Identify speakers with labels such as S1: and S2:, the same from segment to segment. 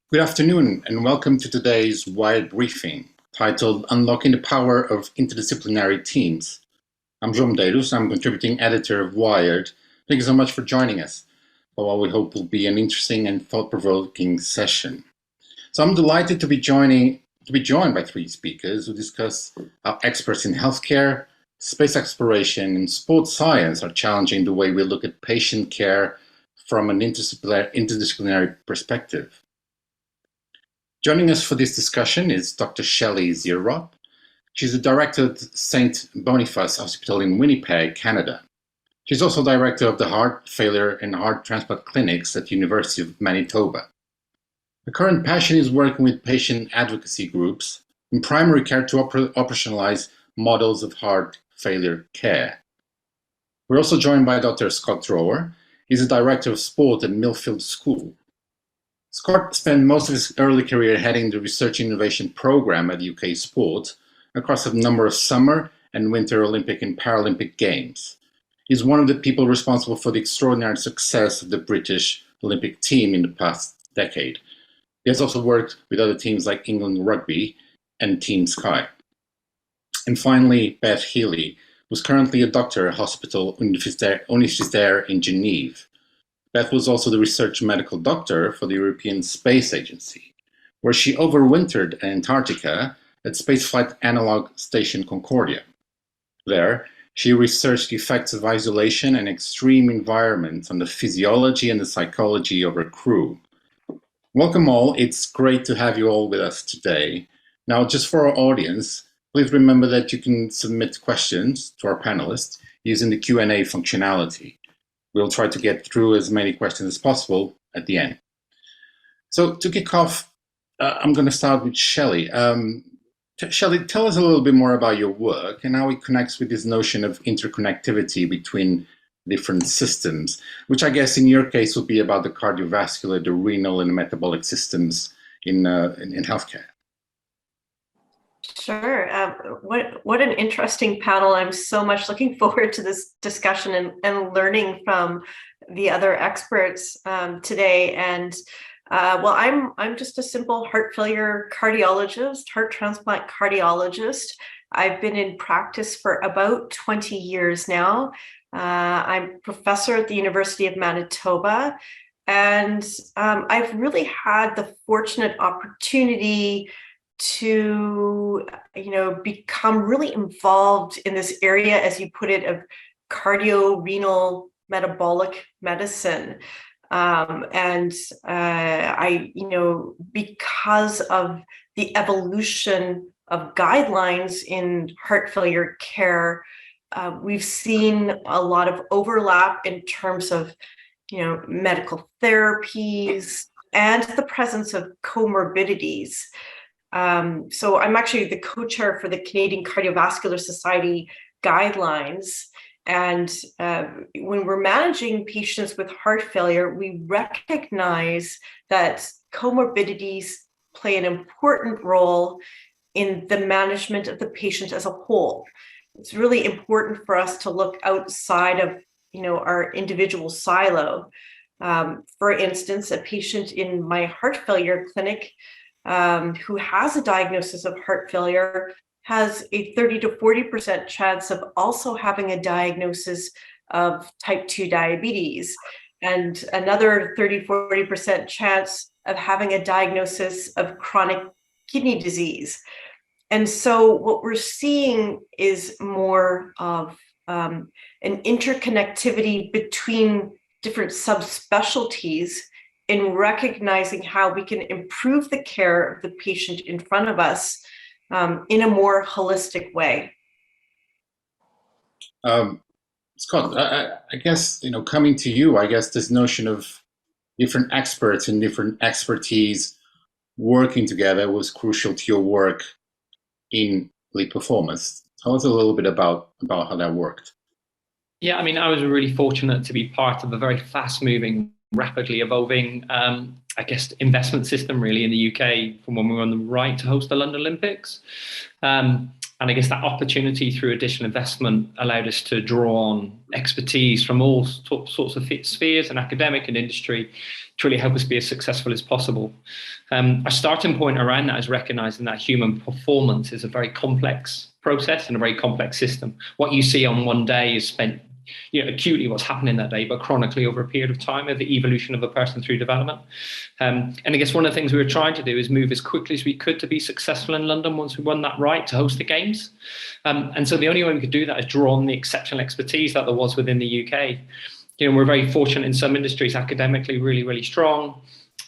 S1: Good afternoon, and welcome to today's Wired briefing, titled Unlocking the Power of Interdisciplinary Teams. I'm João Medeiros, I'm contributing editor of Wired. Thank you so much for joining us for what we hope will be an interesting and thought-provoking session. So I'm delighted to be joined by three speakers who discuss how experts in healthcare, space exploration, and sports science are challenging the way we look at patient care from an interdisciplinary perspective. Joining us for this discussion is Dr. Shelley Zieroth. She's the director of St. Boniface Hospital in Winnipeg, Canada. She's also director of the Heart Failure and Heart Transplant Clinics at the University of Manitoba. Her current passion is working with patient advocacy groups in primary care to operationalize models of heart failure care. We're also joined by Dr. Scott Drower. He's the director of sport at Millfield School. Scott spent most of his early career heading the Research Innovation Program at UK Sport across a number of summer and winter Olympic and Paralympic Games. He's one of the people responsible for the extraordinary success of the British Olympic team in the past decade. He has also worked with other teams like England Rugby and Team Sky. And finally, Beth Healey, who's currently a doctor at Hospital Universitaire in Geneve. Beth was also the research medical doctor for the European Space Agency, where she overwintered in Antarctica at Spaceflight Analog Station Concordia. There, she researched the effects of isolation and extreme environments on the physiology and the psychology of her crew. Welcome all, it's great to have you all with us today. Now, just for our audience, please remember that you can submit questions to our panelists using the Q&A functionality. We'll try to get through as many questions as possible at the end. So to kick off, I'm going to start with Shelley. Shelley, tell us a little bit more about your work and how it connects with this notion of interconnectivity between different systems, which I guess in your case would be about the cardiovascular, the renal, and the metabolic systems in healthcare.
S2: Sure. What an interesting panel. I'm so much looking forward to this discussion and learning from the other experts today. And well, I'm just a simple heart failure cardiologist, heart transplant cardiologist. I've been in practice for about 20 years now. I'm professor at the University of Manitoba, and I've really had the fortunate opportunity to become really involved in this area, as you put it, of cardio-renal metabolic medicine. And I because of the evolution of guidelines in heart failure care, we've seen a lot of overlap in terms of medical therapies and the presence of comorbidities. So I'm actually the co-chair for the Canadian Cardiovascular Society guidelines. And when we're managing patients with heart failure, we recognize that comorbidities play an important role in the management of the patient as a whole. It's really important for us to look outside of our individual silo. For instance, a patient in my heart failure clinic who has a diagnosis of heart failure has a 30 to 40% chance of also having a diagnosis of type 2 diabetes, and another 30-40% chance of having a diagnosis of chronic kidney disease. And so what we're seeing is more of an interconnectivity between different subspecialties in recognizing how we can improve the care of the patient in front of us in a more holistic way.
S1: Scott, I guess, coming to you, I guess this notion of different experts and different expertise working together was crucial to your work in elite performance. Tell us a little bit about how that worked.
S3: Yeah, I mean, I was really fortunate to be part of a very fast-moving, rapidly evolving, investment system really in the UK from when we were on the right to host the London Olympics. And I guess that opportunity through additional investment allowed us to draw on expertise from all sorts of spheres and academic and industry to really help us be as successful as possible. Our starting point around that is recognizing that human performance is a very complex process and a very complex system. What you see on one day is spent acutely what's happening that day, but chronically over a period of time of the evolution of a person through development. And I guess one of the things we were trying to do is move as quickly as we could to be successful in London once we won that right to host the games. And so the only way we could do that is draw on the exceptional expertise that there was within the UK. We're very fortunate in some industries, academically really, really strong.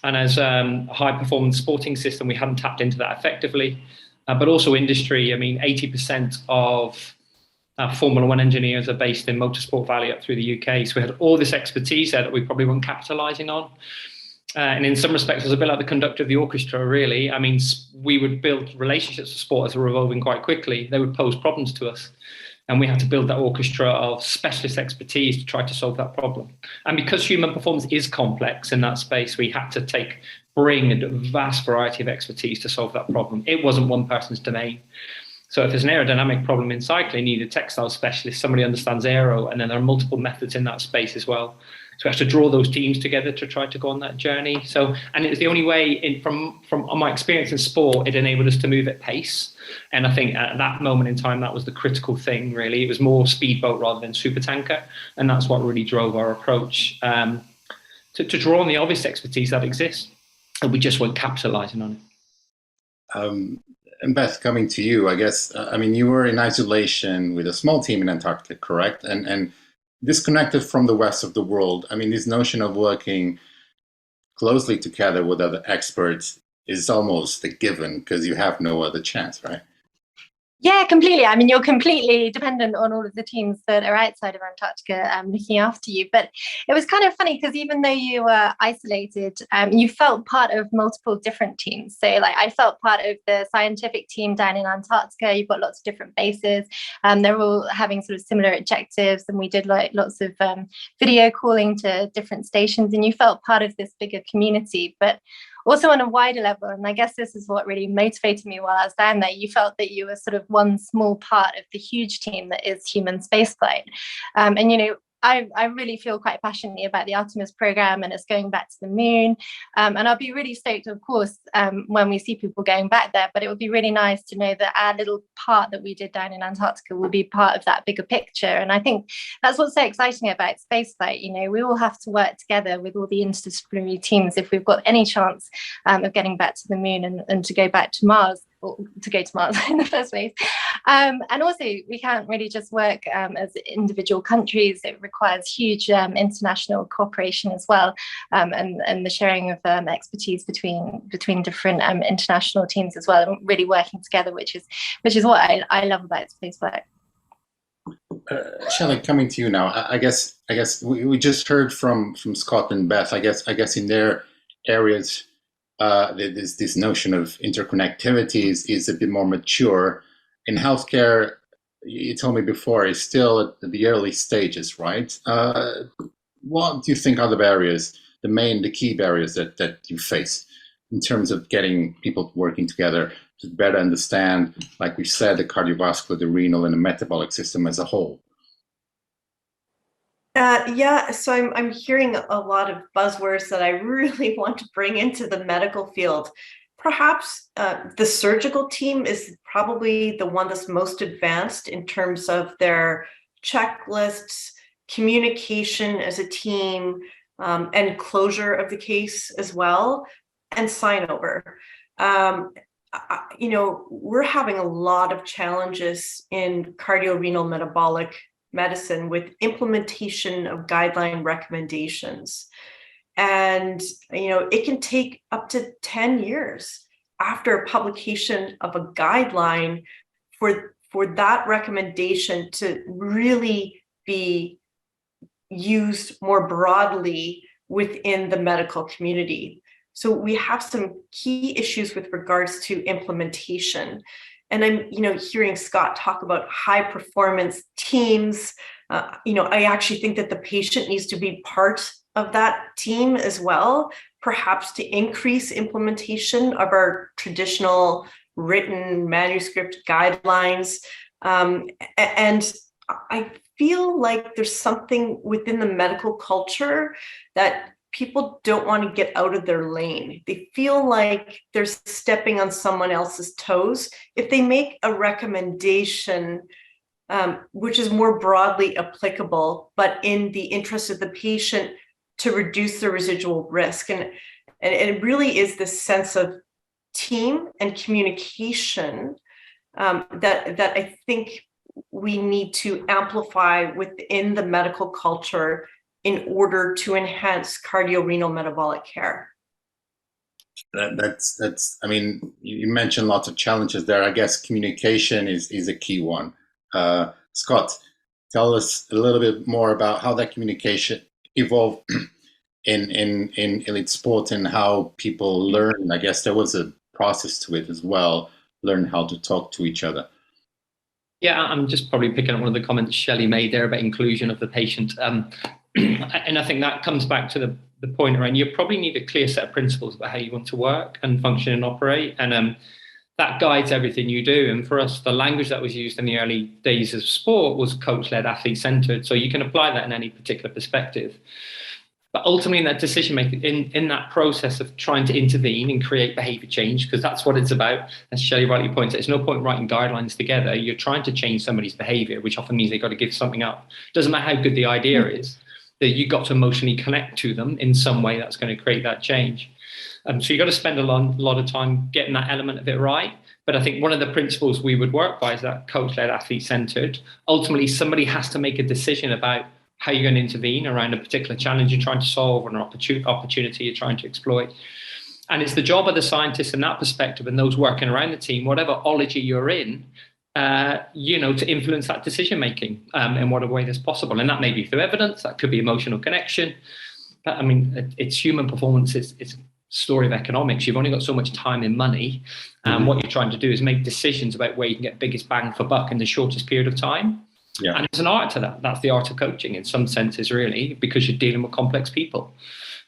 S3: And as a high performance sporting system, we hadn't tapped into that effectively. But also industry, 80% of Formula One engineers are based in Motorsport Valley up through the UK. So we had all this expertise there that we probably weren't capitalizing on. And in some respects, it was a bit like the conductor of the orchestra, really. We would build relationships with sports that were evolving quite quickly. They would pose problems to us. And we had to build that orchestra of specialist expertise to try to solve that problem. And because human performance is complex in that space, we had to bring a vast variety of expertise to solve that problem. It wasn't one person's domain. So if there's an aerodynamic problem in cycling, you need a textile specialist, somebody understands aero, and then there are multiple methods in that space as well. So we have to draw those teams together to try to go on that journey. And it's the only way, from my experience in sport, it enabled us to move at pace. And I think at that moment in time, that was the critical thing, really. It was more speedboat rather than supertanker. And that's what really drove our approach to draw on the obvious expertise that exists. And we just weren't capitalizing on it.
S1: And Beth, coming to you, I guess, you were in isolation with a small team in Antarctica, correct? And disconnected from the rest of the world. This notion of working closely together with other experts is almost a given because you have no other chance, right?
S4: Yeah, completely. You're completely dependent on all of the teams that are outside of Antarctica looking after you. But it was kind of funny because even though you were isolated, you felt part of multiple different teams. So I felt part of the scientific team down in Antarctica. You've got lots of different bases. They're all having sort of similar objectives. And we did lots of video calling to different stations. And you felt part of this bigger community. But also on a wider level, and I guess this is what really motivated me while I was down there, you felt that you were sort of one small part of the huge team that is human spaceflight. I really feel quite passionately about the Artemis program and it's going back to the moon. And I'll be really stoked, of course, when we see people going back there. But it would be really nice to know that our little part that we did down in Antarctica will be part of that bigger picture. And I think that's what's so exciting about spaceflight. We all have to work together with all the interdisciplinary teams if we've got any chance of getting back to the moon and to go back to Mars. Or to go to Mars in the first place. And also, we can't really just work as individual countries. It requires huge international cooperation as well, and the sharing of expertise between different international teams as well, and really working together, which is what I love about spaceflight.
S1: Shelley, coming to you now. I guess we just heard from Scott and Beth. I guess in their areas, this notion of interconnectivity is a bit more mature. In healthcare, you told me before, is still at the early stages, right? What do you think are the barriers, the key barriers that you face in terms of getting people working together to better understand, like we said, the cardiovascular, the renal, and the metabolic system as a whole?
S2: So I'm hearing a lot of buzzwords that I really want to bring into the medical field. Perhaps the surgical team is probably the one that's most advanced in terms of their checklists, communication as a team, and closure of the case as well, and sign over. We're having a lot of challenges in cardiorenal metabolic medicine with implementation of guideline recommendations. And, it can take up to 10 years after publication of a guideline for that recommendation to really be used more broadly within the medical community. So we have some key issues with regards to implementation. And I'm, hearing Scott talk about high performance teams. I actually think that the patient needs to be part of that team as well, perhaps to increase implementation of our traditional written manuscript guidelines. And I feel like there's something within the medical culture that people don't want to get out of their lane. They feel like they're stepping on someone else's toes. If they make a recommendation, which is more broadly applicable, but in the interest of the patient to reduce the residual risk. And it really is this sense of team and communication that I think we need to amplify within the medical culture in order to enhance cardiorenal metabolic care.
S1: That's. I mean, you mentioned lots of challenges there. I guess communication is a key one. Scott, tell us a little bit more about how that communication evolved in elite sport and how people learn. I guess there was a process to it as well. Learn how to talk to each other.
S3: Yeah, I'm just probably picking up one of the comments Shelley made there about inclusion of the patient. And I think that comes back to the point around you probably need a clear set of principles about how you want to work and function and operate. And that guides everything you do. And for us, the language that was used in the early days of sport was coach-led, athlete-centered. So you can apply that in any particular perspective. But ultimately, in that decision making, in that process of trying to intervene and create behavior change, because that's what it's about, as Shelley rightly points out, there's no point writing guidelines together. You're trying to change somebody's behavior, which often means they've got to give something up. Doesn't matter how good the idea is, that you've got to emotionally connect to them in some way that's going to create that change. So you've got to spend a lot of time getting that element of it right. But I think one of the principles we would work by is that coach-led, athlete-centered. Ultimately, somebody has to make a decision about how you're going to intervene around a particular challenge you're trying to solve or an opportunity you're trying to exploit. And it's the job of the scientists in that perspective and those working around the team, whatever ology you're in, to influence that decision making in whatever way that's possible. And that may be through evidence, that could be emotional connection. But I mean, it's human performance, it's a story of economics. You've only got so much time and money. What you're trying to do is make decisions about where you can get biggest bang for buck in the shortest period of time. Yeah. And it's an art to that. That's the art of coaching in some senses, really, because you're dealing with complex people.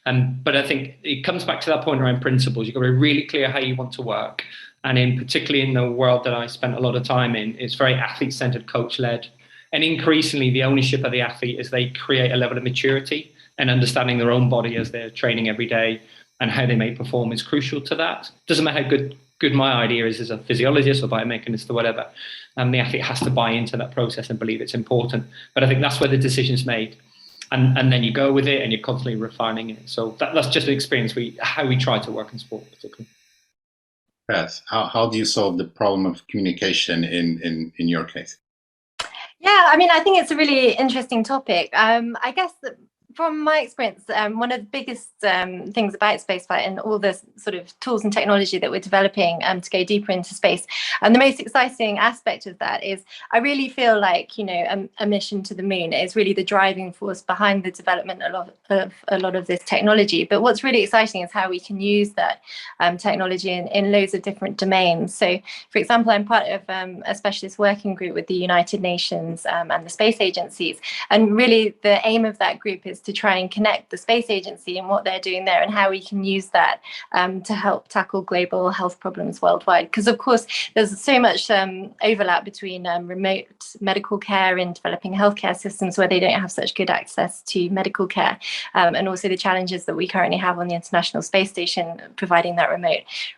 S3: But I think it comes back to that point around principles. You've got to be really clear how you want to work. And particularly in the world that I spent a lot of time in, it's very athlete-centered, coach-led. And increasingly, the ownership of the athlete as they create a level of maturity and understanding their own body as they're training every day and how they may perform is crucial to that. Doesn't matter how good my idea is as a physiologist or biomechanist or whatever. The athlete has to buy into that process and believe it's important. But I think that's where the decision's made. And then you go with it and you're constantly refining it. So that's just an experience how we try to work in sport particularly.
S1: Beth, how do you solve the problem of communication in your case?
S4: Yeah, I mean, I think it's a really interesting topic. I guess that from my experience, one of the biggest things about spaceflight and all the sort of tools and technology that we're developing to go deeper into space, and the most exciting aspect of that is I really feel like, a mission to the moon is really the driving force behind the development of a lot of this technology. But what's really exciting is how we can use that technology in loads of different domains. So, for example, I'm part of a specialist working group with the United Nations and the space agencies. And really the aim of that group is to try and connect the space agency and what they're doing there and how we can use that to help tackle global health problems worldwide. Because, of course, there's so much overlap between remote medical care and developing healthcare systems where they don't have such good access to medical care, and also the challenges that we currently have on the International Space Station providing that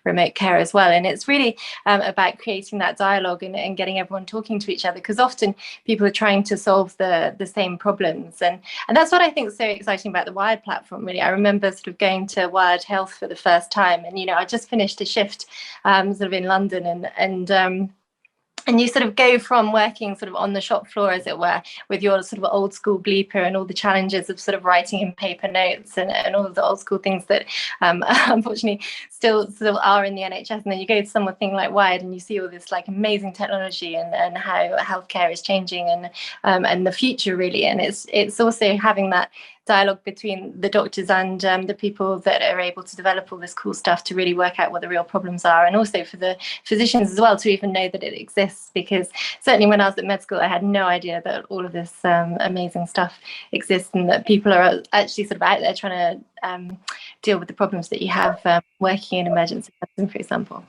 S4: remote care as well. And it's really about creating that dialogue and getting everyone talking to each other, because often people are trying to solve the same problems. And that's what I think is so exciting about the Wired platform, really. I remember sort of going to Wired Health for the first time, and I just finished a shift sort of in London, and you sort of go from working sort of on the shop floor, as it were, with your sort of old school bleeper and all the challenges of sort of writing in paper notes and all of the old school things that unfortunately still are in the NHS. And then you go to something like Wired and you see all this like amazing technology and how healthcare is changing and the future, really. And it's also having that dialogue between the doctors and the people that are able to develop all this cool stuff to really work out what the real problems are, and also for the physicians as well to even know that it exists, because certainly when I was at med school I had no idea that all of this amazing stuff exists and that people are actually sort of out there trying to deal with the problems that you have working in emergency medicine, for example.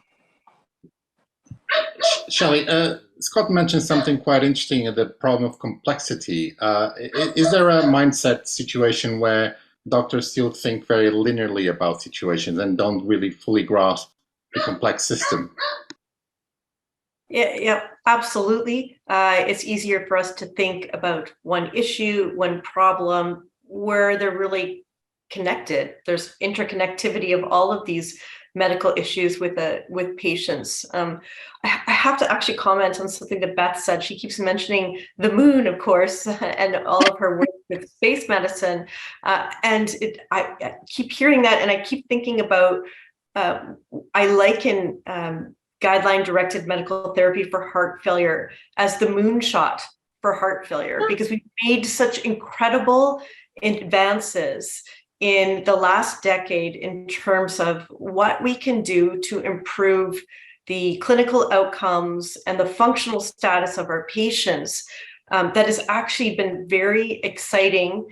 S1: Shelley, Scott mentioned something quite interesting, the problem of complexity. Is there a mindset situation where doctors still think very linearly about situations and don't really fully grasp the complex system?
S2: Yeah, absolutely. It's easier for us to think about one issue, one problem, where they're really connected. There's interconnectivity of all of these medical issues with patients. I have to actually comment on something that Beth said. She keeps mentioning the moon, of course, and all of her work with space medicine. I keep hearing that, and I keep thinking about, I liken guideline-directed medical therapy for heart failure as the moonshot for heart failure, because we've made such incredible advances in the last decade in terms of what we can do to improve the clinical outcomes and the functional status of our patients. That has actually been very exciting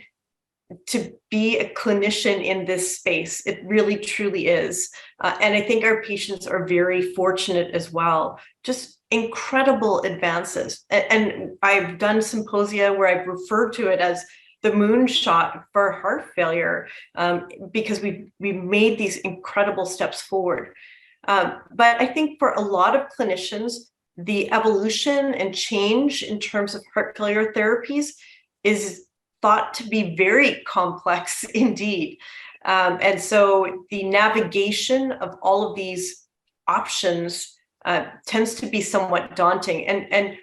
S2: to be a clinician in this space. It really, truly is. And I think our patients are very fortunate as well. Just incredible advances. And I've done symposia where I've referred to it as the moonshot for heart failure, because we've made these incredible steps forward. But I think for a lot of clinicians, the evolution and change in terms of heart failure therapies is thought to be very complex indeed. And so the navigation of all of these options tends to be somewhat daunting. And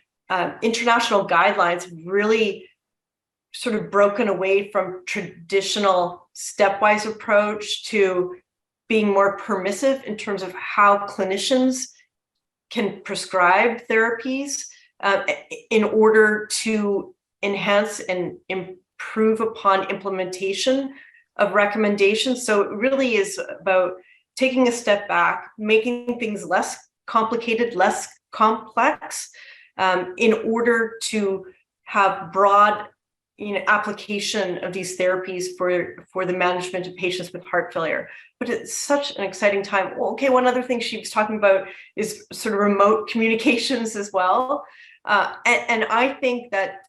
S2: international guidelines really sort of broken away from traditional stepwise approach to being more permissive in terms of how clinicians can prescribe therapies in order to enhance and improve upon implementation of recommendations. So it really is about taking a step back, making things less complicated, less complex, in order to have broad application of these therapies for the management of patients with heart failure. But it's such an exciting time. Well, okay, one other thing she was talking about is sort of remote communications as well. And I think that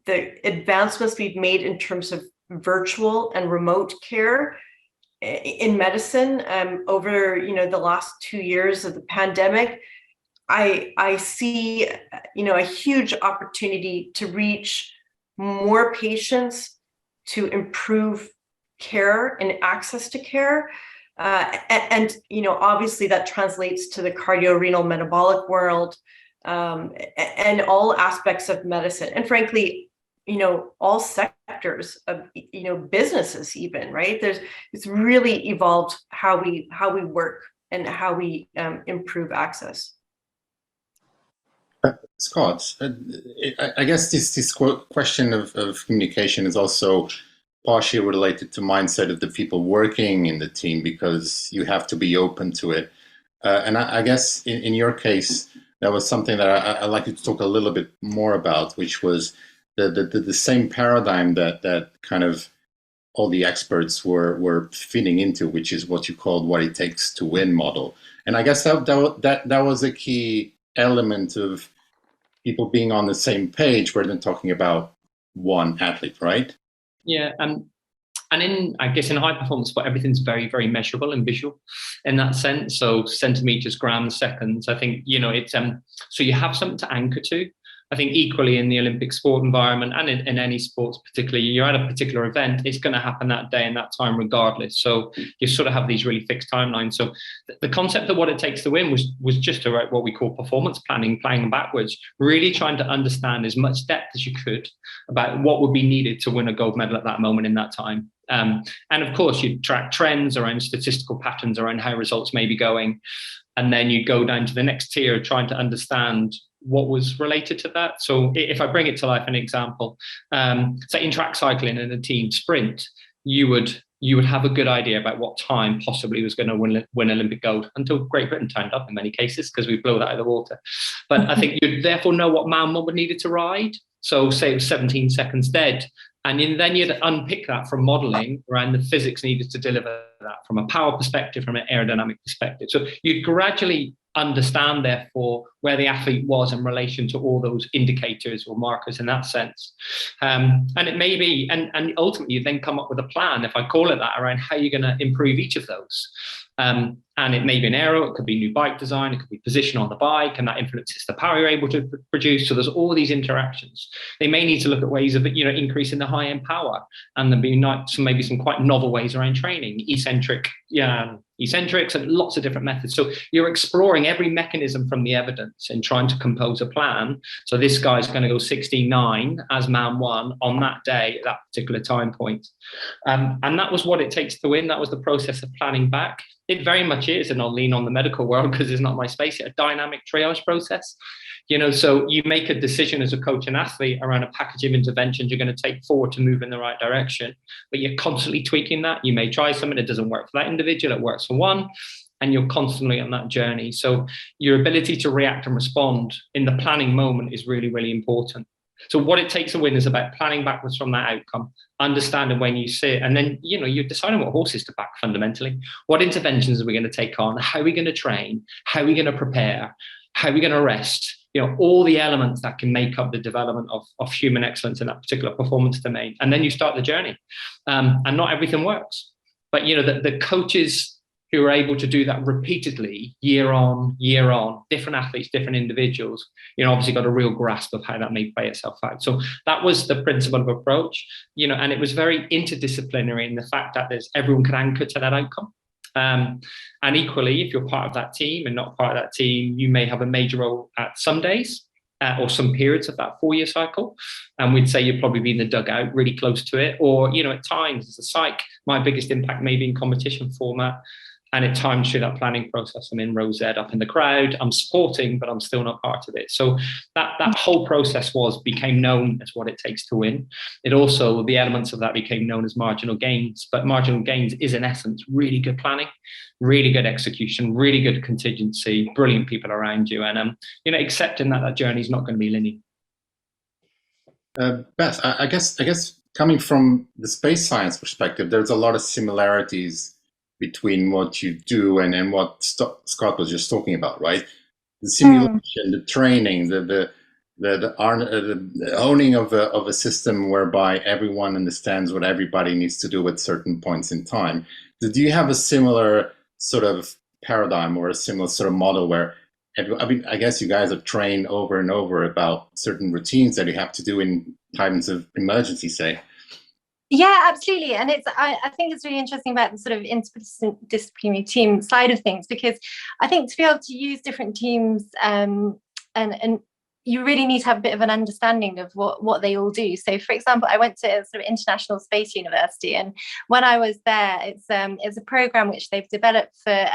S2: the advancements we've made in terms of virtual and remote care in medicine over the last 2 years of the pandemic, I see a huge opportunity to reach more patients, to improve care and access to care. And obviously that translates to the cardio-renal metabolic world, and all aspects of medicine. And frankly, all sectors of, businesses even, right? It's really evolved how we work and how we improve access.
S1: Scott, I guess this question of communication is also partially related to mindset of the people working in the team, because you have to be open to it. And I guess in your case, that was something that I'd like you to talk a little bit more about, which was the same paradigm that kind of all the experts were feeding into, which is what you called what it takes to win model. And I guess that was a key element of people being on the same page rather than talking about one athlete, right?
S3: Yeah, and in high performance sport, everything's very, very measurable and visual in that sense. So centimeters, grams, seconds. I think it's so you have something to anchor to. I think equally in the Olympic sport environment and in any sports, particularly, you're at a particular event, it's going to happen that day and that time regardless. So you sort of have these really fixed timelines. So the concept of what it takes to win was just about what we call performance planning, playing backwards, really trying to understand as much depth as you could about what would be needed to win a gold medal at that moment in that time. And of course, you track trends around statistical patterns around how results may be going. And then you go down to the next tier, trying to understand what was related to that. So if I bring it to life, an example, say in track cycling in a team sprint, you would have a good idea about what time possibly was going to win Olympic gold, until Great Britain turned up in many cases, because we blew that out of the water. But I think you'd therefore know what man one would needed to ride. So say it was 17 seconds dead, And then you'd unpick that from modeling around the physics needed to deliver that from a power perspective, from an aerodynamic perspective. So you'd gradually understand, therefore, where the athlete was in relation to all those indicators or markers in that sense. And it may be, and ultimately you then come up with a plan, if I call it that, around how you're going to improve each of those. And it may be an aero, it could be new bike design, it could be position on the bike, and that influences the power you're able to produce. So there's all these interactions. They may need to look at ways of, increasing the high-end power, and there'll be maybe some quite novel ways around training, eccentrics, and lots of different methods. So you're exploring every mechanism from the evidence and trying to compose a plan. So this guy's going to go 16.9 as man one on that day at that particular time point. And that was what it takes to win. That was the process of planning back. It very much is, and I'll lean on the medical world because it's not my space, a dynamic triage process. So you make a decision as a coach and athlete around a package of interventions you're going to take forward to move in the right direction, but you're constantly tweaking that. You may try something that doesn't work for that individual, it works for one, and you're constantly on that journey. So your ability to react and respond in the planning moment is really, really important. So what it takes to win is about planning backwards from that outcome, understanding when you sit, and then, you're deciding what horses to back fundamentally. What interventions are we going to take on? How are we going to train? How are we going to prepare? How are we going to rest? All the elements that can make up the development of human excellence in that particular performance domain. And then you start the journey. And not everything works. But, the coaches who are able to do that repeatedly, year on, different athletes, different individuals, obviously got a real grasp of how that may play itself out. So that was the principle of approach, and it was very interdisciplinary in the fact that everyone could anchor to that outcome. And equally, if you're part of that team and not part of that team, you may have a major role at some days or some periods of that 4-year cycle. And we'd say you'd probably be in the dugout, really close to it. Or, at times as a psych, my biggest impact may be in competition format. And at times through that planning process, I'm in row Z up in the crowd, I'm supporting, but I'm still not part of it. So that whole process became known as what it takes to win. It also, the elements of that became known as marginal gains, but marginal gains is in essence really good planning, really good execution, really good contingency, brilliant people around you, and accepting that journey is not going to be linear.
S1: Beth, I guess coming from the space science perspective, there's a lot of similarities between what you do and what Scott was just talking about, right? The simulation, the training, the owning of a system whereby everyone understands what everybody needs to do at certain points in time. Do you have a similar sort of paradigm or a similar sort of model where, I guess you guys are trained over and over about certain routines that you have to do in times of emergency, say?
S4: Yeah, absolutely. And I think it's really interesting about the sort of interdisciplinary team side of things, because I think to be able to use different teams and you really need to have a bit of an understanding of what they all do. So, for example, I went to a sort of international space university, and when I was there, it's a program which they've developed for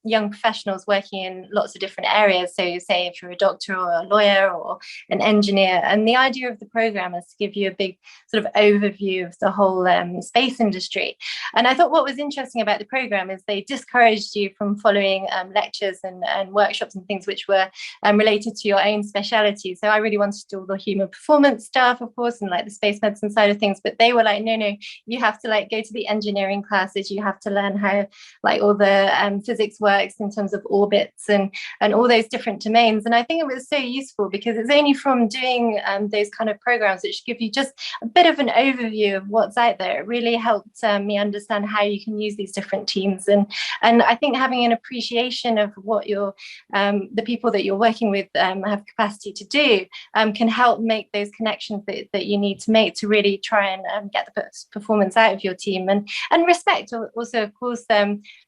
S4: young professionals working in lots of different areas. So, say if you're a doctor or a lawyer or an engineer, and the idea of the program is to give you a big sort of overview of the whole space industry. And I thought what was interesting about the program is they discouraged you from following lectures and workshops and things which were related to your own speciality. So I really wanted to do all the human performance stuff, of course, and like the space medicine side of things. But they were like, no, you have to like go to the engineering classes. You have to learn how like all the physics works in terms of orbits and all those different domains. And I think it was so useful because it's only from doing those kind of programs which give you just a bit of an overview of what's out there. It really helped me understand how you can use these different teams. And I think having an appreciation of what the people that you're working with have capacity to do can help make those connections that you need to make to really try and get the performance out of your team, and respect also, of course,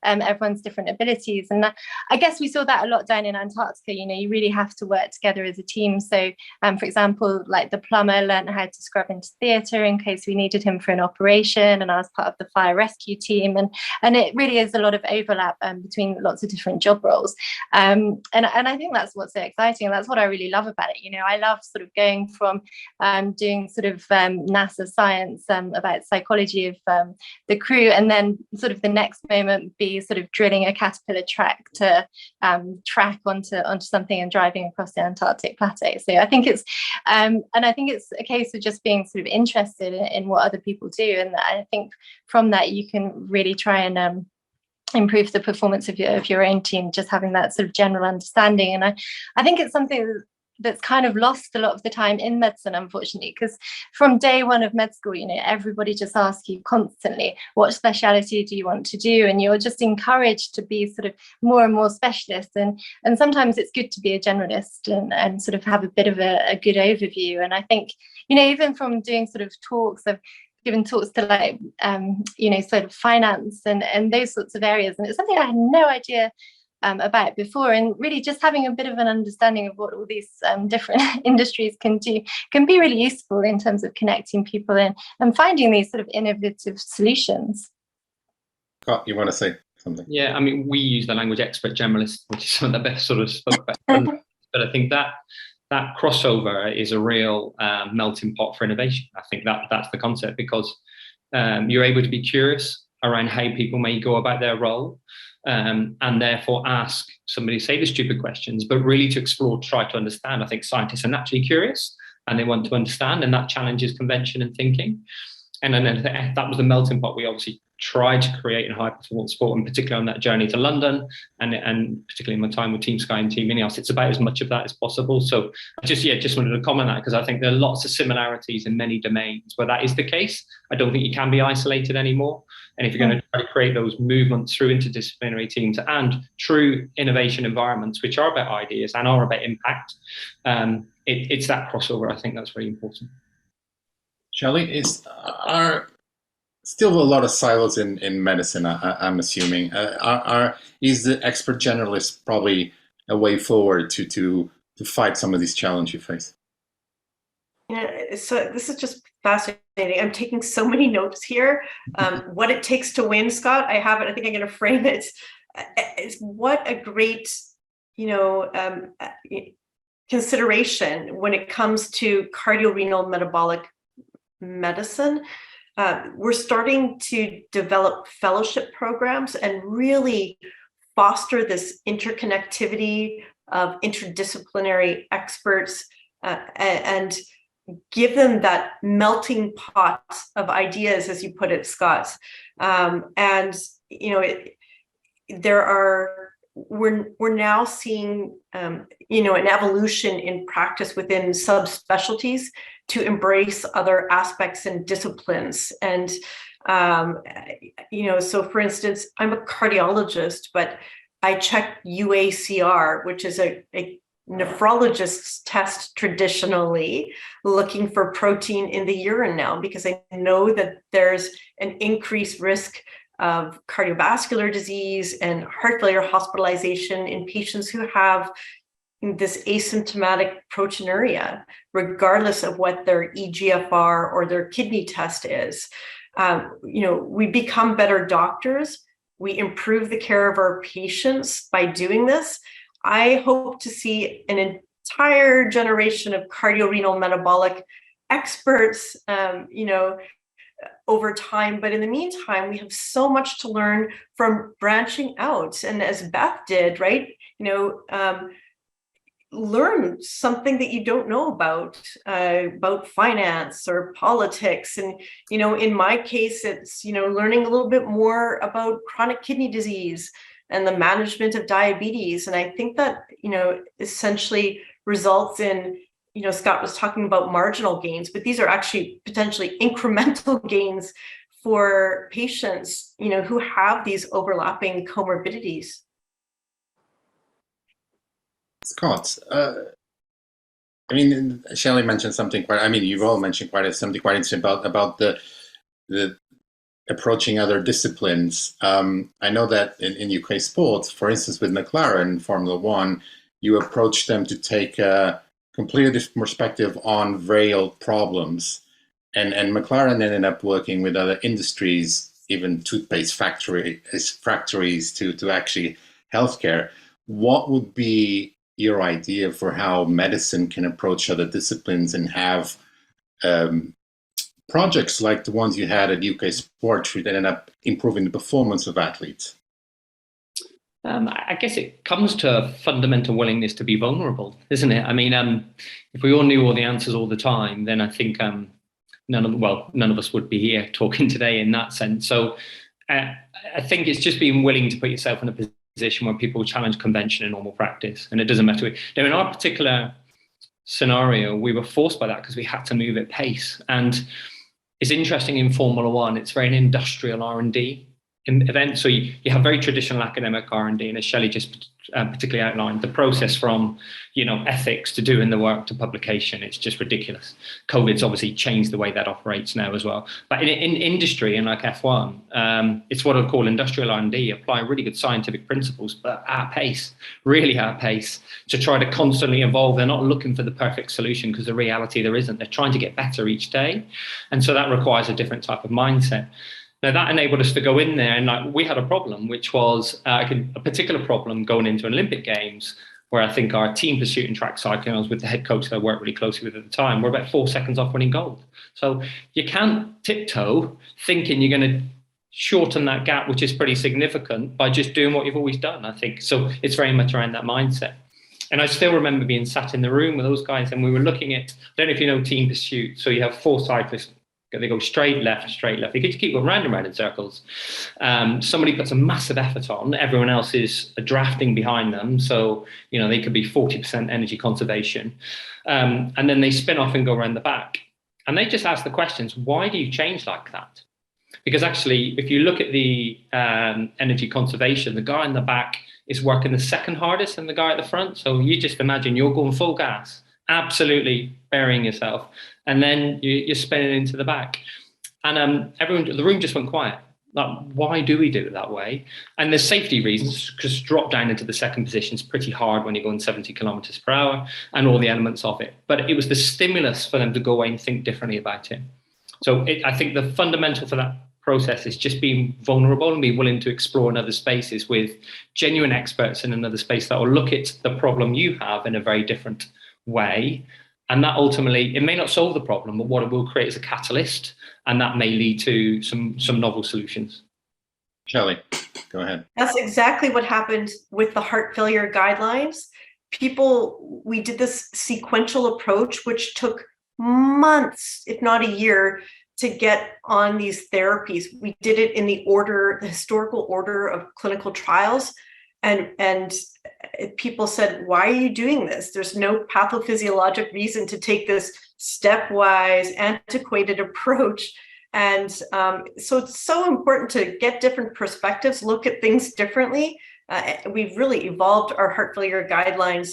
S4: everyone's different abilities. And I guess we saw that a lot down in Antarctica. You really have to work together as a team. So for example, like the plumber learned how to scrub into theatre in case we needed him for an operation, and I was part of the fire rescue team, and it really is a lot of overlap between lots of different job roles, and I think that's what's so exciting, and that's what I really love about it. You know, I love sort of going from doing sort of NASA science about psychology of the crew, and then sort of the next moment be sort of drilling a caterpillar track to track onto something and driving across the Antarctic plateau. So I think it's and I think it's a case of just being sort of interested in what other people do, and I think from that you can really try and improve the performance of your own team, just having that sort of general understanding. And I think it's something that's kind of lost a lot of the time in medicine, unfortunately, because from day one of med school, you know, everybody just asks you constantly, what speciality do you want to do? And you're just encouraged to be sort of more and more specialist. And sometimes it's good to be a generalist and sort of have a bit of a good overview. And I think, you know, even from doing sort of talks, I've given talks to like, you know, sort of finance and those sorts of areas. And it's something I had no idea about before, and really just having a bit of an understanding of what all these different industries can do can be really useful in terms of connecting people in and finding these sort of innovative solutions.
S1: Scott, you want to say something?
S3: Yeah, I mean, we use the language expert generalist, which is some of the best sort of spoke about. But I think that crossover is a real melting pot for innovation. I think that's the concept, because you're able to be curious around how people may go about their role, and therefore ask somebody, say, the stupid questions, but really to explore, try to understand. I think scientists are naturally curious and they want to understand, and that challenges convention and thinking. And then that was the melting pot we obviously tried to create in high performance sport, and particularly on that journey to London, and particularly in my time with Team Sky and Team Ineos, it's about as much of that as possible. So I just wanted to comment on that, because I think there are lots of similarities in many domains where that is the case. I don't think you can be isolated anymore. And if you're going to try to create those movements through interdisciplinary teams and true innovation environments, which are about ideas and are about impact, it's that crossover. I think that's very important.
S1: Shelley, are still a lot of silos in medicine, I'm assuming. Is the expert generalist probably a way forward to fight some of these challenges you face?
S2: Yeah, so this is just fascinating. I'm taking so many notes here. What it takes to win, Scott, I have it. I think I'm going to frame it. It's what a great, consideration when it comes to cardiorenal metabolic medicine. We're starting to develop fellowship programs and really foster this interconnectivity of interdisciplinary experts and give them that melting pot of ideas, as you put it, Scott. We're now seeing an evolution in practice within subspecialties to embrace other aspects and disciplines. And so for instance, I'm a cardiologist, but I check UACR, which is a nephrologist's test traditionally, looking for protein in the urine now, because I know that there's an increased risk of cardiovascular disease and heart failure hospitalization in patients who have this asymptomatic proteinuria, regardless of what their eGFR or their kidney test is. We become better doctors. We improve the care of our patients by doing this. I hope to see an entire generation of cardiorenal metabolic experts, over time. But in the meantime, we have so much to learn from branching out. And as Beth did, right, learn something that you don't know about finance or politics. And, in my case, it's, learning a little bit more about chronic kidney disease and the management of diabetes. And I think that, essentially results in, Scott was talking about marginal gains, but these are actually potentially incremental gains for patients, who have these overlapping comorbidities.
S1: Scott, Shelley mentioned something you've all mentioned something quite interesting about the approaching other disciplines. I know that in UK sports, for instance, with McLaren Formula One, you approach them to take a completely different perspective on rail problems. And McLaren ended up working with other industries, even toothpaste factories to actually healthcare. What would be your idea for how medicine can approach other disciplines and have projects like the ones you had at UK Sport that ended up improving the performance of athletes?
S3: I guess it comes to a fundamental willingness to be vulnerable, isn't it? I mean, if we all knew all the answers all the time, then I think none of us would be here talking today in that sense. So I think it's just being willing to put yourself in a position where people challenge convention and normal practice, and it doesn't matter. Now, in our particular scenario, we were forced by that because we had to move at pace. And it's interesting in Formula One; it's very an industrial R&D event. So you have very traditional academic R&D, and as Shelley just particularly outlined, the process from ethics to doing the work to publication, it's just ridiculous. COVID's obviously changed the way that operates now as well. But in industry and like F1, it's what I call industrial R&D, apply really good scientific principles, but at pace, really at pace, to try to constantly evolve. They're not looking for the perfect solution because the reality there isn't. They're trying to get better each day. And so that requires a different type of mindset. Now, that enabled us to go in there, and we had a problem, which was a particular problem going into Olympic Games, where I think our team pursuit and track cycling, I was with the head coach that I worked really closely with at the time, we're about 4 seconds off winning gold. So you can't tiptoe thinking you're going to shorten that gap, which is pretty significant, by just doing what you've always done, I think. So it's very much around that mindset. And I still remember being sat in the room with those guys, and we were looking at, I don't know if you know team pursuit, so you have 4 cyclists. They go straight left. They just keep going round and round in circles. Somebody puts a massive effort on. Everyone else is drafting behind them. So, they could be 40% energy conservation. And then they spin off and go around the back. And they just ask the questions, why do you change like that? Because actually, if you look at the energy conservation, the guy in the back is working the second hardest than the guy at the front. So you just imagine you're going full gas, absolutely burying yourself, and then you're spinning into the back, and the room just went quiet. Like, why do we do it that way? And there's safety reasons, because drop down into the second position is pretty hard when you're going 70 kilometers per hour and all the elements of it. But it was the stimulus for them to go away and think differently about it. So I think the fundamental for that process is just being vulnerable and be willing to explore in other spaces with genuine experts in another space that will look at the problem you have in a very different way. And that ultimately, it may not solve the problem, but what it will create is a catalyst, and that may lead to some novel solutions.
S1: Shelley, go ahead.
S2: That's exactly what happened with the heart failure guidelines. We did this sequential approach, which took months, if not a year, to get on these therapies. We did it in the historical order of clinical trials. And people said, why are you doing this? There's no pathophysiologic reason to take this stepwise, antiquated approach. And so it's so important to get different perspectives, look at things differently. We've really evolved our heart failure guidelines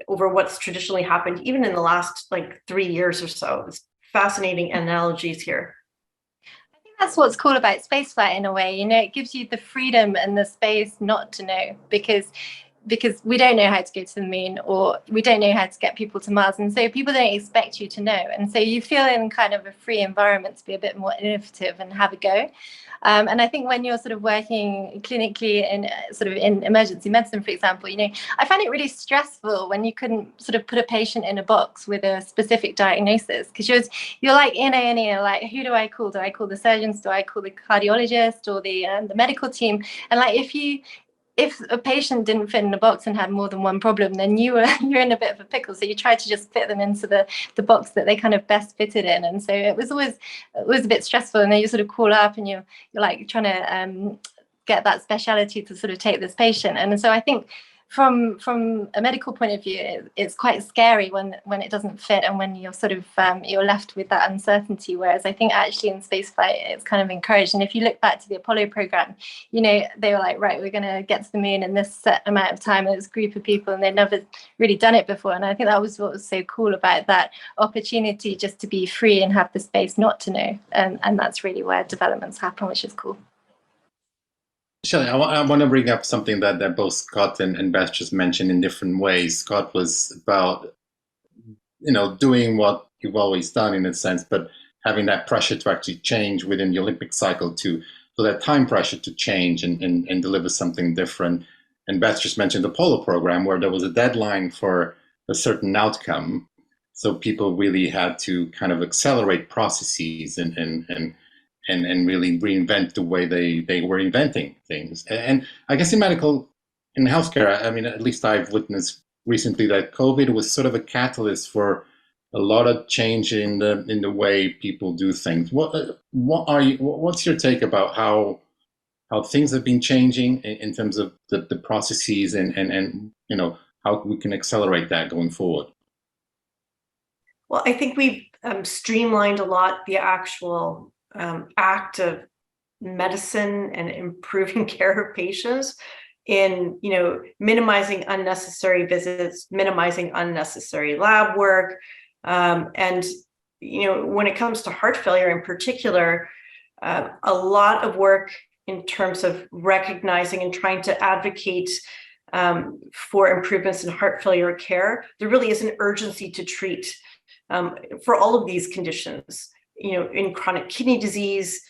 S2: over what's traditionally happened, even in the last 3 years or so. It's fascinating analogies here.
S4: That's what's cool about spaceflight in a way. It gives you the freedom and the space not to know, because we don't know how to go to the moon, or we don't know how to get people to Mars, and so people don't expect you to know, and so you feel in kind of a free environment to be a bit more innovative and have a go. And I think when you're sort of working clinically in emergency medicine, for example, I find it really stressful when you couldn't sort of put a patient in a box with a specific diagnosis, because you're like in A&E, like, who do I call? Do I call the surgeons? Do I call the cardiologist or the medical team? And if a patient didn't fit in a box and had more than one problem, then you're in a bit of a pickle. So you try to just fit them into the box that they kind of best fitted in. And so it was a bit stressful. And then you sort of call up and you're like trying to get that speciality to sort of take this patient. And so I think from a medical point of view, it's quite scary when it doesn't fit, and when you're sort of you're left with that uncertainty. Whereas I think actually in spaceflight, it's kind of encouraged. And if you look back to the Apollo program, they were like, right, we're going to get to the moon in this set amount of time. There's a group of people, and they'd never really done it before. And I think that was what was so cool about that opportunity, just to be free and have the space not to know. And that's really where developments happen, which is cool.
S1: Shelley, I want to bring up something that both Scott and Beth just mentioned in different ways. Scott was about, doing what you've always done in a sense, but having that pressure to actually change within the Olympic cycle, so that time pressure to change and deliver something different. and Beth just mentioned the Polo program, where there was a deadline for a certain outcome. So people really had to kind of accelerate processes and really reinvent the way they were inventing things. And I guess in healthcare, I mean, at least I've witnessed recently that COVID was sort of a catalyst for a lot of change in the way people do things. What's your take about how things have been changing in terms of the processes and how we can accelerate that going forward?
S2: Well, I think we've streamlined a lot the actual act of medicine and improving care of patients in, minimizing unnecessary visits, minimizing unnecessary lab work. And when it comes to heart failure in particular, a lot of work in terms of recognizing and trying to advocate for improvements in heart failure care. There really is an urgency to treat for all of these conditions. In chronic kidney disease,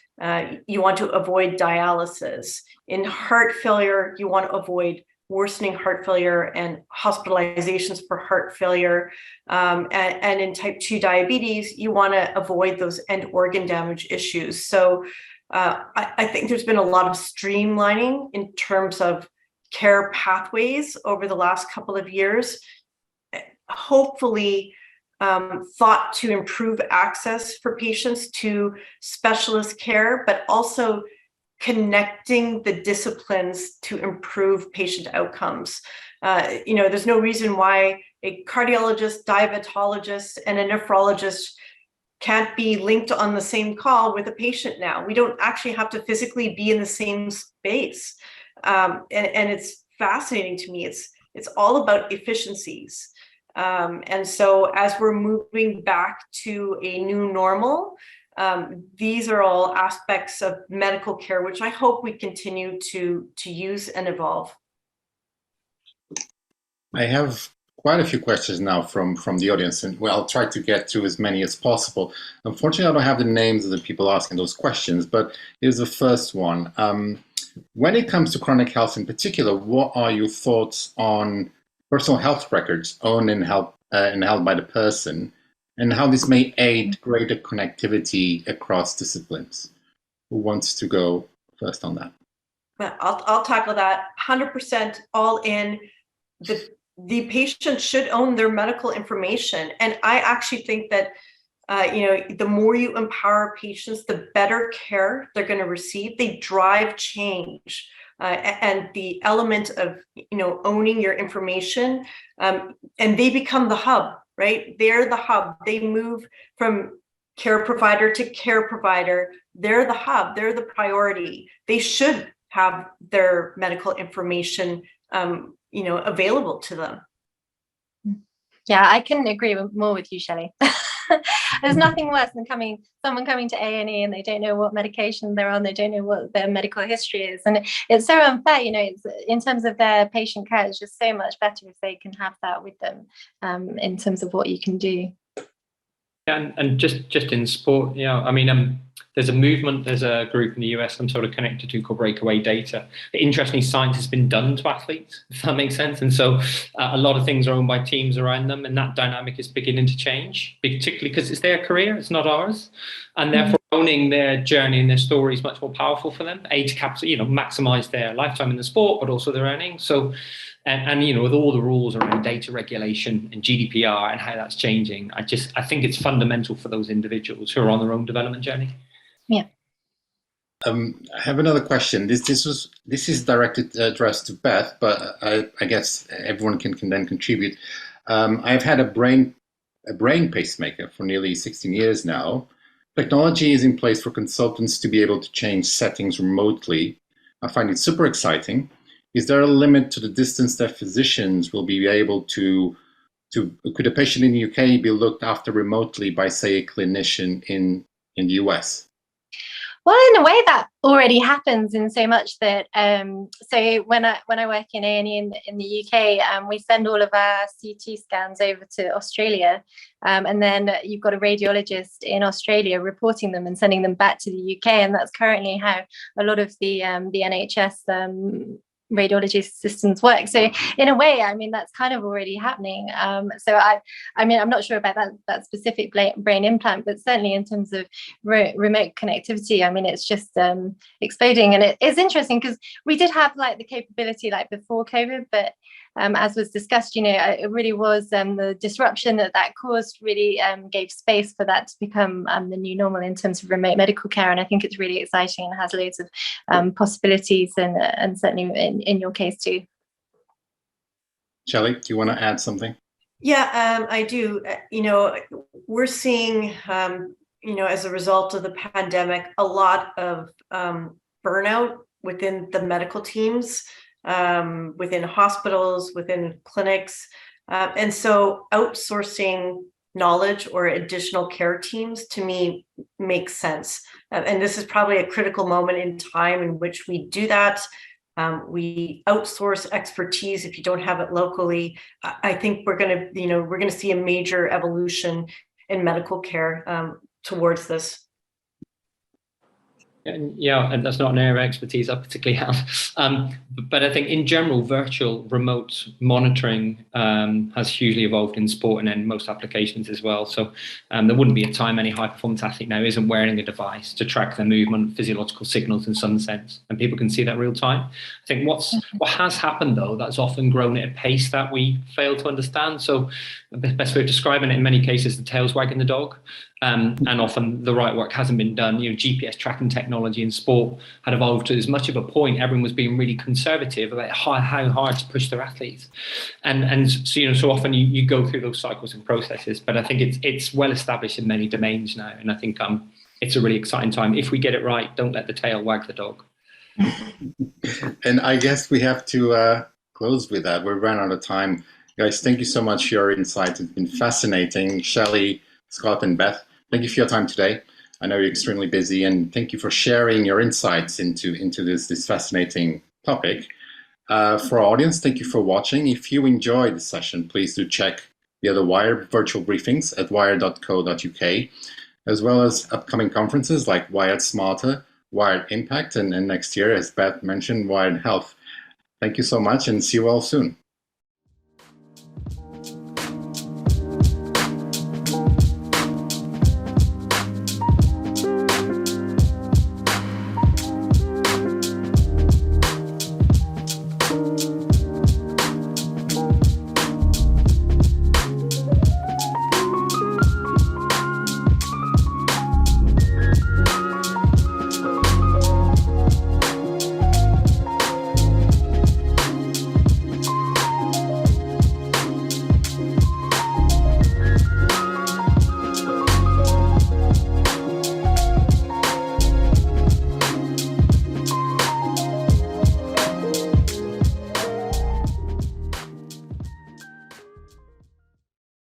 S2: you want to avoid dialysis. In heart failure, you want to avoid worsening heart failure and hospitalizations for heart failure. And in type 2 diabetes, you want to avoid those end organ damage issues. So I think there's been a lot of streamlining in terms of care pathways over the last couple of years, hopefully thought to improve access for patients to specialist care, but also connecting the disciplines to improve patient outcomes. There's no reason why a cardiologist, diabetologist, and a nephrologist can't be linked on the same call with a patient now. We don't actually have to physically be in the same space. And it's fascinating to me. It's all about efficiencies. And so as we're moving back to a new normal, these are all aspects of medical care, which I hope we continue to use and evolve.
S1: I have quite a few questions now from the audience, and I'll try to get to as many as possible. Unfortunately, I don't have the names of the people asking those questions, but here's the first one. When it comes to chronic health in particular, what are your thoughts on personal health records owned and held by the person, and how this may aid greater connectivity across disciplines? Who wants to go first on that?
S2: I'll tackle that. 100% all in. The patient should own their medical information. And I actually think that, the more you empower patients, the better care they're going to receive. They drive change. And the element of, owning your information, and they become the hub, right? They're the hub. They move from care provider to care provider. They're the hub. They're the priority. They should have their medical information, available to them.
S4: Yeah, I couldn't agree more with you, Shelley. There's nothing worse than someone coming to A&E and they don't know what medication they're on, they don't know what their medical history is, and it's so unfair. It's, in terms of their patient care, it's just so much better if they can have that with them, in terms of what you can do.
S3: And just in sport, there's a movement, there's a group in the US I'm sort of connected to called Breakaway Data. Interestingly, science has been done to athletes, if that makes sense. And so a lot of things are owned by teams around them, and that dynamic is beginning to change, particularly because it's their career, it's not ours. And therefore owning their journey and their story is much more powerful for them, to maximize their lifetime in the sport, but also their earnings. So, and with all the rules around data regulation and GDPR and how that's changing, I think it's fundamental for those individuals who are on their own development journey.
S4: Yeah.
S1: I have another question. This is addressed to Beth, but I guess everyone can then contribute. I've had a brain pacemaker for nearly 16 years now. Technology is in place for consultants to be able to change settings remotely. I find it super exciting. Is there a limit to the distance that physicians will be able to could a patient in the UK be looked after remotely by, say, a clinician in the US?
S4: Well, in a way, that already happens in so much that so when I work in A&E in the UK, we send all of our CT scans over to Australia, and then you've got a radiologist in Australia reporting them and sending them back to the UK, and that's currently how a lot of the NHS radiology systems work. So in a way, I mean, that's kind of already happening. So I mean, I'm not sure about that specific brain implant, but certainly in terms of remote connectivity, I mean, it's just exploding. And it's interesting because we did have like the capability like before COVID, but as was discussed, you know, it really was the disruption that caused really gave space for that to become the new normal in terms of remote medical care. And I think it's really exciting and has loads of possibilities, and certainly in your case too.
S1: Shelley, do you want to add something?
S2: Yeah, I do. You know, we're seeing, you know, as a result of the pandemic, a lot of burnout within the medical teams, within hospitals, within clinics. And so outsourcing knowledge or additional care teams to me makes sense. And this is probably a critical moment in time in which we do that. We outsource expertise if you don't have it locally. I think we're going to see a major evolution in medical care towards this.
S3: And that's not an area of expertise I particularly have. But I think in general, virtual remote monitoring has hugely evolved in sport and in most applications as well. So there wouldn't be a time any high performance athlete now isn't wearing a device to track their movement, physiological signals in some sense, and people can see that real time. I think what has happened though, that's often grown at a pace that we fail to understand. So the best way of describing it in many cases, the tail's wagging the dog. And often the right work hasn't been done. You know, GPS tracking technology in sport had evolved to as much of a point. Everyone was being really conservative about how hard to push their athletes, and so you know, so often you go through those cycles and processes. But I think it's well established in many domains now, and I think it's a really exciting time. If we get it right, don't let the tail wag the dog.
S1: And I guess we have to close with that. We're running out of time, guys. Thank you so much for your insights. It's been fascinating, Shelley, Scott, and Beth. Thank you for your time today. I know you're extremely busy, and thank you for sharing your insights into this fascinating topic. For our audience, thank you for watching. If you enjoyed the session, please do check the other Wired virtual briefings at wired.co.uk, as well as upcoming conferences like Wired Smarter, Wired Impact, and next year, as Beth mentioned, Wired Health. Thank you so much, and see you all soon.